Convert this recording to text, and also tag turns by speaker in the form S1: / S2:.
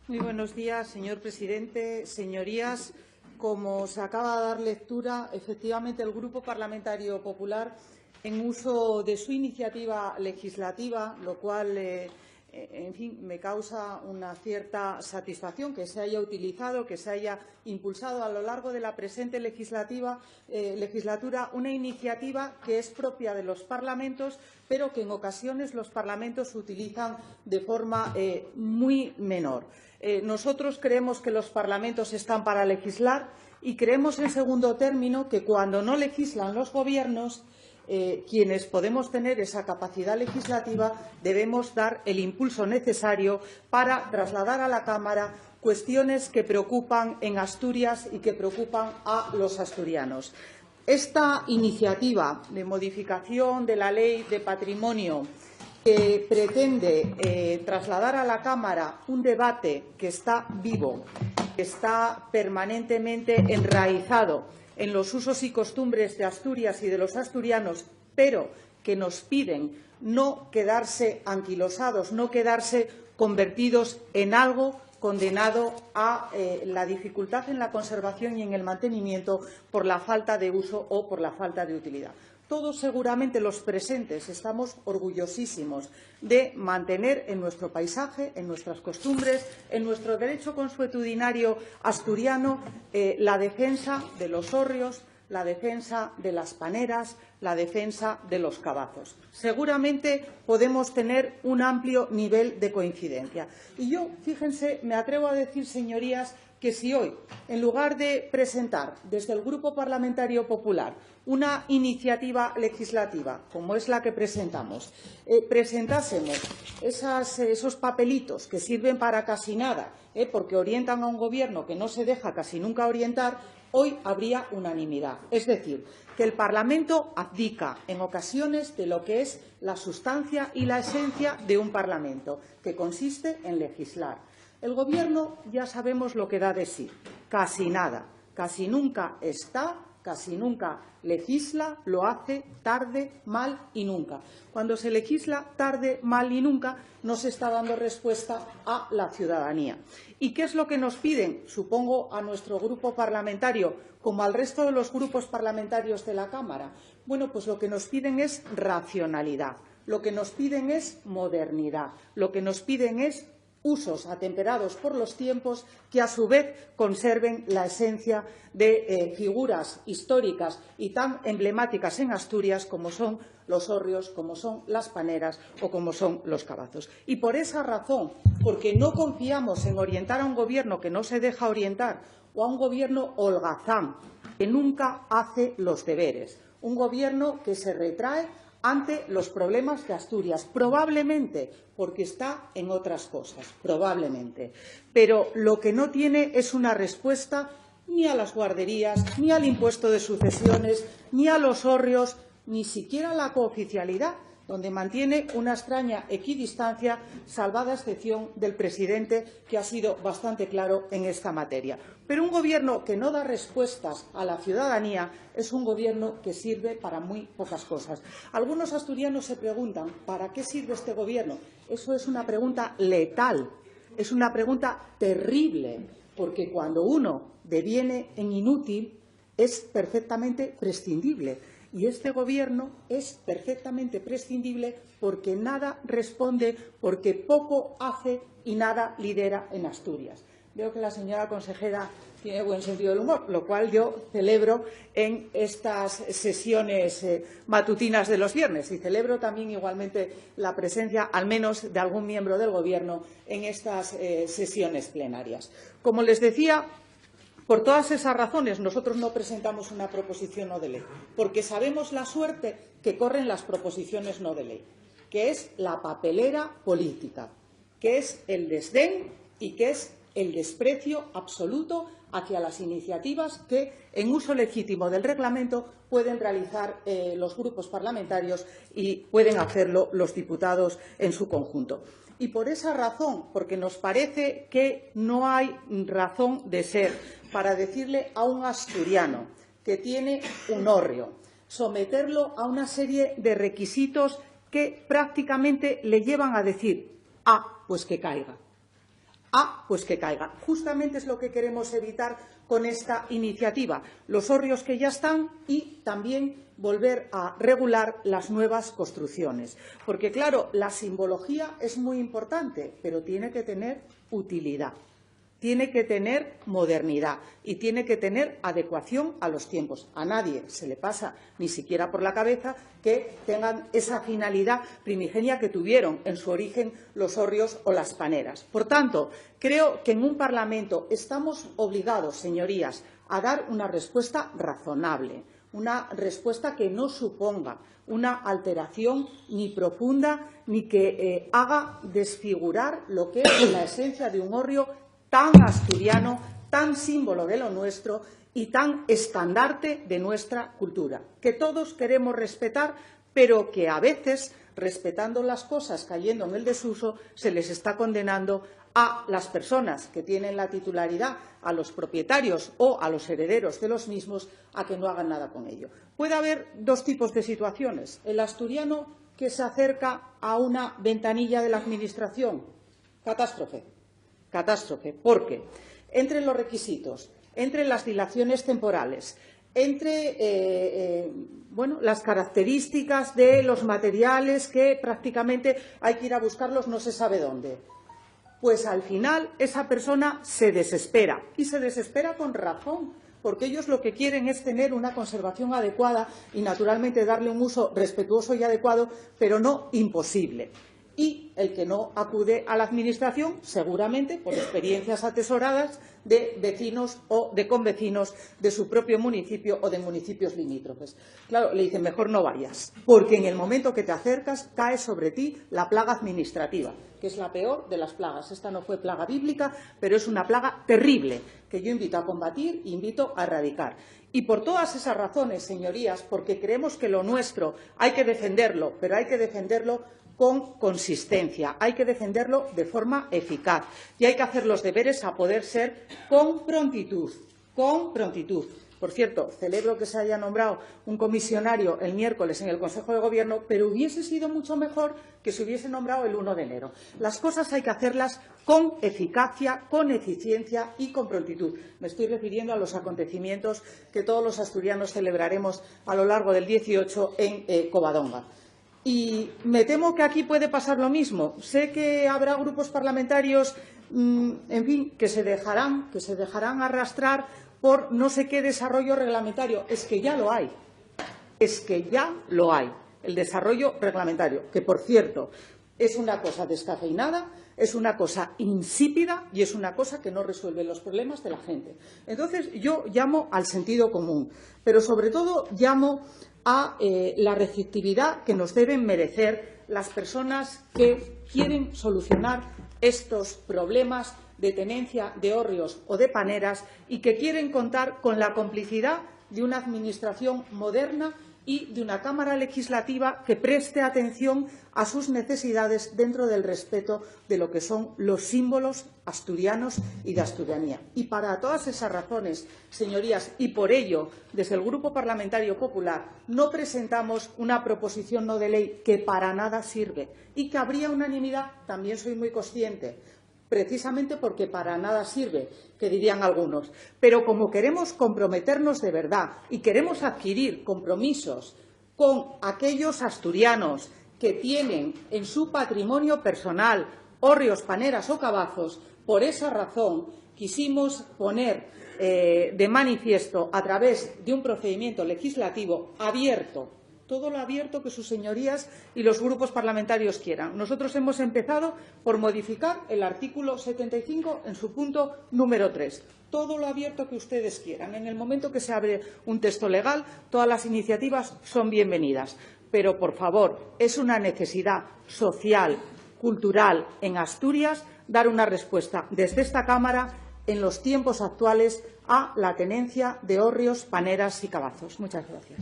S1: Muy buenos días, señor presidente, señorías. Como se acaba de dar lectura, efectivamente el Grupo Parlamentario Popular, en uso de su iniciativa legislativa, lo cual, en fin, me causa una cierta satisfacción que se haya utilizado, que se haya impulsado a lo largo de la presente legislatura una iniciativa que es propia de los parlamentos, pero que en ocasiones los parlamentos utilizan de forma muy menor. Nosotros creemos que los parlamentos están para legislar y creemos, en segundo término, que cuando no legislan los gobiernos, quienes podemos tener esa capacidad legislativa debemos dar el impulso necesario para trasladar a la Cámara cuestiones que preocupan en Asturias y que preocupan a los asturianos. Esta iniciativa de modificación de la Ley de Patrimonio, que pretende trasladar a la Cámara un debate que está vivo, que está permanentemente enraizado en los usos y costumbres de Asturias y de los asturianos, pero que nos piden no quedarse anquilosados, no quedarse convertidos en algo condenado a la dificultad en la conservación y en el mantenimiento por la falta de uso o por la falta de utilidad. Todos, seguramente, los presentes estamos orgullosísimos de mantener en nuestro paisaje, en nuestras costumbres, en nuestro derecho consuetudinario asturiano, la defensa de los hórreos, la defensa de las paneras, la defensa de los cabazos. Seguramente podemos tener un amplio nivel de coincidencia. Y yo, fíjense, me atrevo a decir, señorías, que si hoy, en lugar de presentar desde el Grupo Parlamentario Popular una iniciativa legislativa, como es la que presentamos, presentásemos esos papelitos que sirven para casi nada, porque orientan a un Gobierno que no se deja casi nunca orientar, hoy habría unanimidad. Es decir, que el Parlamento abdica en ocasiones de lo que es la sustancia y la esencia de un Parlamento, que consiste en legislar. El Gobierno ya sabemos lo que da de sí, casi nada, casi nunca está, casi nunca legisla, lo hace tarde, mal y nunca. Cuando se legisla tarde, mal y nunca, no se está dando respuesta a la ciudadanía. ¿Y qué es lo que nos piden? Supongo a nuestro grupo parlamentario, como al resto de los grupos parlamentarios de la Cámara. Bueno, pues lo que nos piden es racionalidad, lo que nos piden es modernidad, lo que nos piden es usos atemperados por los tiempos que, a su vez, conserven la esencia de figuras históricas y tan emblemáticas en Asturias como son los hórreos, como son las paneras o como son los cabazos. Y por esa razón, porque no confiamos en orientar a un Gobierno que no se deja orientar o a un Gobierno holgazán que nunca hace los deberes, un Gobierno que se retrae ante los problemas de Asturias, probablemente porque está en otras cosas, probablemente. Pero lo que no tiene es una respuesta ni a las guarderías, ni al impuesto de sucesiones, ni a los hórreos, ni siquiera a la cooficialidad, donde mantiene una extraña equidistancia, salvada excepción del presidente, que ha sido bastante claro en esta materia. Pero un Gobierno que no da respuestas a la ciudadanía es un Gobierno que sirve para muy pocas cosas. Algunos asturianos se preguntan ¿para qué sirve este Gobierno? Eso es una pregunta letal, es una pregunta terrible, porque cuando uno deviene en inútil es perfectamente prescindible. Y este Gobierno es perfectamente prescindible porque nada responde, porque poco hace y nada lidera en Asturias. Veo que la señora consejera tiene buen sentido del humor, lo cual yo celebro en estas sesiones matutinas de los viernes, y celebro también igualmente la presencia, al menos, de algún miembro del Gobierno en estas sesiones plenarias. Como les decía, por todas esas razones, nosotros no presentamos una proposición no de ley, porque sabemos la suerte que corren las proposiciones no de ley, que es la papelera política, que es el desdén y que es el desprecio absoluto hacia las iniciativas que, en uso legítimo del reglamento, pueden realizar los grupos parlamentarios y pueden hacerlo los diputados en su conjunto. Y por esa razón, porque nos parece que no hay razón de ser para decirle a un asturiano que tiene un hórreo, someterlo a una serie de requisitos que prácticamente le llevan a decir, pues que caiga. pues que caiga. Justamente es lo que queremos evitar con esta iniciativa, los hórreos que ya están y también volver a regular las nuevas construcciones. Porque, claro, la simbología es muy importante, pero tiene que tener utilidad, tiene que tener modernidad y tiene que tener adecuación a los tiempos. A nadie se le pasa ni siquiera por la cabeza que tengan esa finalidad primigenia que tuvieron en su origen los hórreos o las paneras. Por tanto, creo que en un Parlamento estamos obligados, señorías, a dar una respuesta razonable, una respuesta que no suponga una alteración ni profunda ni que haga desfigurar lo que es la esencia de un hórreo tan asturiano, tan símbolo de lo nuestro y tan estandarte de nuestra cultura, que todos queremos respetar, pero que a veces, respetando las cosas, cayendo en el desuso, se les está condenando a las personas que tienen la titularidad, a los propietarios o a los herederos de los mismos, a que no hagan nada con ello. Puede haber dos tipos de situaciones. El asturiano que se acerca a una ventanilla de la Administración, catástrofe. Catástrofe, porque entre los requisitos, entre las dilaciones temporales, entre las características de los materiales que prácticamente hay que ir a buscarlos no se sabe dónde, pues al final esa persona se desespera y se desespera con razón, porque ellos lo que quieren es tener una conservación adecuada y naturalmente darle un uso respetuoso y adecuado, pero no imposible. Y el que no acude a la Administración, seguramente por experiencias atesoradas de vecinos o de convecinos de su propio municipio o de municipios limítrofes. Claro, le dicen, mejor no vayas, porque en el momento que te acercas cae sobre ti la plaga administrativa, que es la peor de las plagas. Esta no fue plaga bíblica, pero es una plaga terrible que yo invito a combatir e invito a erradicar. Y por todas esas razones, señorías, porque creemos que lo nuestro hay que defenderlo, pero hay que defenderlo con consistencia, hay que defenderlo de forma eficaz y hay que hacer los deberes a poder ser con prontitud, con prontitud. Por cierto, celebro que se haya nombrado un comisionario el miércoles en el Consejo de Gobierno, pero hubiese sido mucho mejor que se hubiese nombrado el 1 de enero. Las cosas hay que hacerlas con eficacia, con eficiencia y con prontitud. Me estoy refiriendo a los acontecimientos que todos los asturianos celebraremos a lo largo del 18 en Covadonga. Y me temo que aquí puede pasar lo mismo. Sé que habrá grupos parlamentarios, en fin, que se dejarán arrastrar por no sé qué desarrollo reglamentario. Es que ya lo hay. Es que ya lo hay, el desarrollo reglamentario, que, por cierto, es una cosa descafeinada, es una cosa insípida y es una cosa que no resuelve los problemas de la gente. Entonces, yo llamo al sentido común, pero sobre todo llamo a la receptividad que nos deben merecer las personas que quieren solucionar estos problemas de tenencia de hórreos o de paneras y que quieren contar con la complicidad de una Administración moderna y de una Cámara Legislativa que preste atención a sus necesidades dentro del respeto de lo que son los símbolos asturianos y de asturianía. Y para todas esas razones, señorías, y por ello, desde el Grupo Parlamentario Popular, no presentamos una proposición no de ley que para nada sirve y que habría unanimidad, también soy muy consciente, precisamente porque para nada sirve, que dirían algunos. Pero como queremos comprometernos de verdad y queremos adquirir compromisos con aquellos asturianos que tienen en su patrimonio personal hórreos, paneras o cabazos, por esa razón quisimos poner de manifiesto a través de un procedimiento legislativo abierto, todo lo abierto que sus señorías y los grupos parlamentarios quieran. Nosotros hemos empezado por modificar el artículo 75 en su punto número 3. Todo lo abierto que ustedes quieran. En el momento que se abre un texto legal, todas las iniciativas son bienvenidas. Pero, por favor, es una necesidad social, cultural en Asturias dar una respuesta desde esta Cámara en los tiempos actuales a la tenencia de hórreos, paneras y cabazos. Muchas gracias.